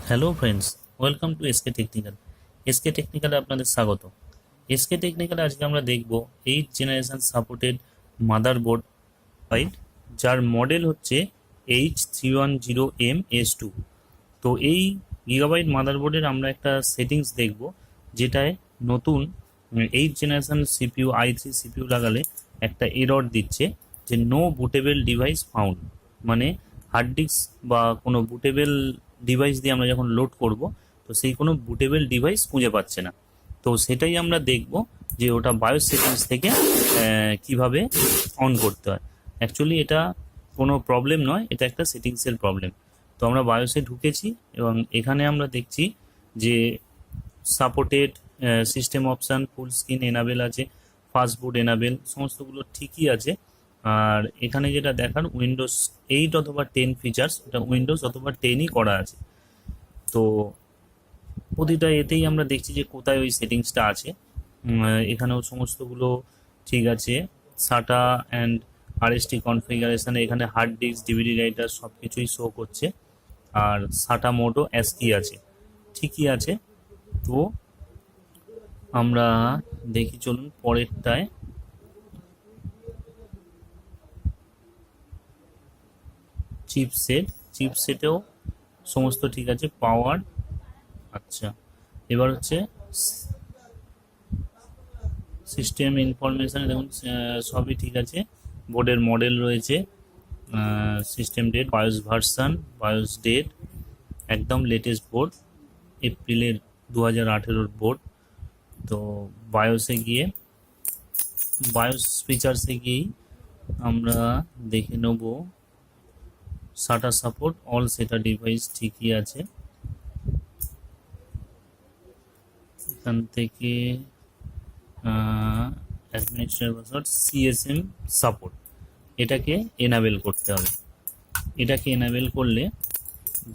Hello friends, welcome to SK technical. SK টেকনিক্যালে আপনাদের স্বাগত। এসকে টেকনিক্যালে আজকে আমরা দেখব 8th generation supported motherboard file, যার মডেল হচ্ছে H310M S2। তো এই গিগাবাইট মাদারবোর্ডের আমরা একটা সেটিংস দেখব, যেটায় নতুন 8th generation CPU i3 CPU লাগালে একটা এরর দিচ্ছে যে নো বুটেবল ডিভাইস ফাউন্ড। মানে হার্ড ডিস্ক বা কোনো বুটেবল ডিভাইস দিয়ে আমরা যখন লোড করব, তো সেই কোনো বুটেবল ডিভাইস খুঁজে পাচ্ছে না। তো সেটাই আমরা দেখব যে ওটা বায়োস সেটিংস থেকে কিভাবে অন করতে হয়। অ্যাকচুয়ালি এটা কোনো প্রবলেম নয়, এটা একটা সেটিংসের প্রবলেম। তো আমরা বায়োসে ঢুকেছি এবং এখানে আমরা দেখছি যে supported system option full screen enable আছে, ফাস্ট বুট এনাবেল, সমস্তগুলো ঠিকই আছে। আর এখানে যেটা দেখার উইন্ডোজ 8 অথবা 10 ফিচার্স, এটা উইন্ডোজ অথবা 10ই করা আছে। তো প্রতিটা এতেই আমরা দেখছি যে কোথায় ওই সেটিংসটা আছে। এখানেও সমস্তগুলো ঠিক আছে। সাটা অ্যান্ড আরএসটি কনফিগারেশানে এখানে হার্ড ডিস্ক, ডিভিডি রাইটার সব কিছুই শো করছে। আর সাটা মোডও অ্যাসকি আছে, ঠিকই আছে। তো আমরা দেখি, চলুন পরেরটায়। চিপসেটেও সমস্ত ঠিক আছে। পাওয়ার, আচ্ছা। এবার হচ্ছে সিস্টেম ইনফরমেশানে দেখুন সবই ঠিক আছে। বোর্ডের মডেল রয়েছে, system date, BIOS version, BIOS date, একদম লেটেস্ট বোর্ড, এপ্রিলের 2018 বোর্ড। তো বায়োসে গিয়ে, বায়োস ফিচার্সে গিয়েই আমরা দেখে নেব সাটা সাপোর্ট অল সেটা ডিভাইস ঠিকই আছে। এখান থেকে অ্যাডমিনিস্ট্রেটর পাসওয়ার্ড সিএসএম সাপোর্ট, এটাকে এনাবেল করতে হবে। এটাকে এনাবেল করলে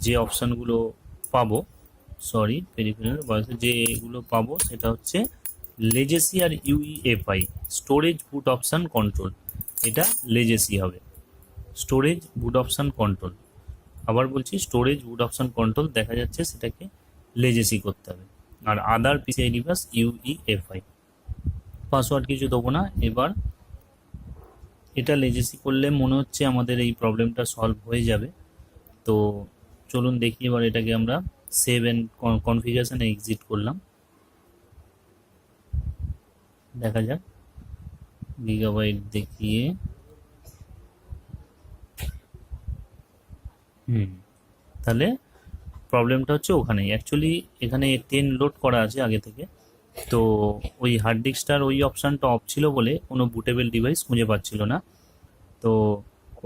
যে অপশানগুলো পাবো, পেরিফেরাল বয়সে যেগুলো পাবো সেটা হচ্ছে লেজেসি আর ইউইএফআই, স্টোরেজ বুট অপশান কন্ট্রোল। এটা লেজেসি হবে, স্টোরেজ বুট অপশান কন্ট্রোল। আবার বলছি, স্টোরেজ বুট অপশান কন্ট্রোল দেখা যাচ্ছে, সেটাকে লেজেসি করতে হবে। আর আদার পিসিআইডি প্লাস ইউইএফআই, পাসওয়ার্ড কিছু দেবো না। এবার এটা লেজেসি করলে মনে হচ্ছে আমাদের এই প্রবলেমটা সলভ হয়ে যাবে। তো চলুন দেখি, এবার এটাকে আমরা সেভ অ্যান্ড কনফিগারেশনে এক্সিট করলাম। দেখা যাক গিগাবাইট দেখিয়ে। তাহলে প্রবলেমটা হচ্ছে ওখানেই। অ্যাকচুয়ালি এখানে 10 লোড করা আছে আগে থেকে, তো ওই হার্ড ডিস্কটার ওই অপশানটা অফ ছিল বলে কোনো বুটেবল ডিভাইস খুঁজে পাচ্ছিল না। তো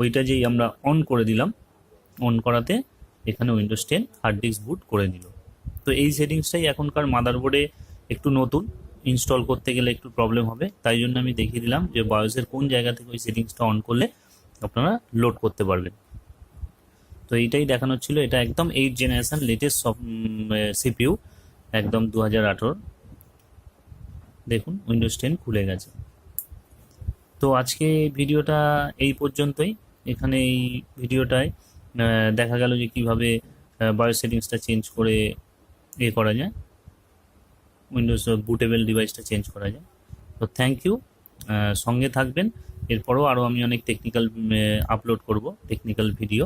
ওইটা যেই আমরা অন করে দিলাম, অন করাতে এখানে উইন্ডোজ 10 হার্ড ডিস্ক বুট করে দিল। তো এই সেটিংসটাই এখনকার মাদারবোর্ডে একটু নতুন, ইনস্টল করতে গেলে একটু প্রবলেম হবে। তাই জন্য আমি দেখিয়ে দিলাম যে বায়োসের কোন জায়গা থেকে ওই সেটিংসটা অন করলে আপনারা লোড করতে পারবেন। তো এইটাই দেখানো ছিল। এটা একদম 8th জেনারেশন লেটেস্ট সিপিইউ, একদম 2018। দেখুন উইন্ডোজ 10 খুলে গেছে। তো আজকে ভিডিওটা এই পর্যন্তই। এখানে এই ভিডিওটায় দেখা গেল যে কীভাবে বায়োস সেটিংসটা চেঞ্জ করে করা যায়, উইন্ডোজ বুটেবল ডিভাইসটা চেঞ্জ করা যায়। তো থ্যাংক ইউ, সঙ্গে থাকবেন। এরপরও আরও আমি অনেক টেকনিক্যাল আপলোড করব, টেকনিক্যাল ভিডিও।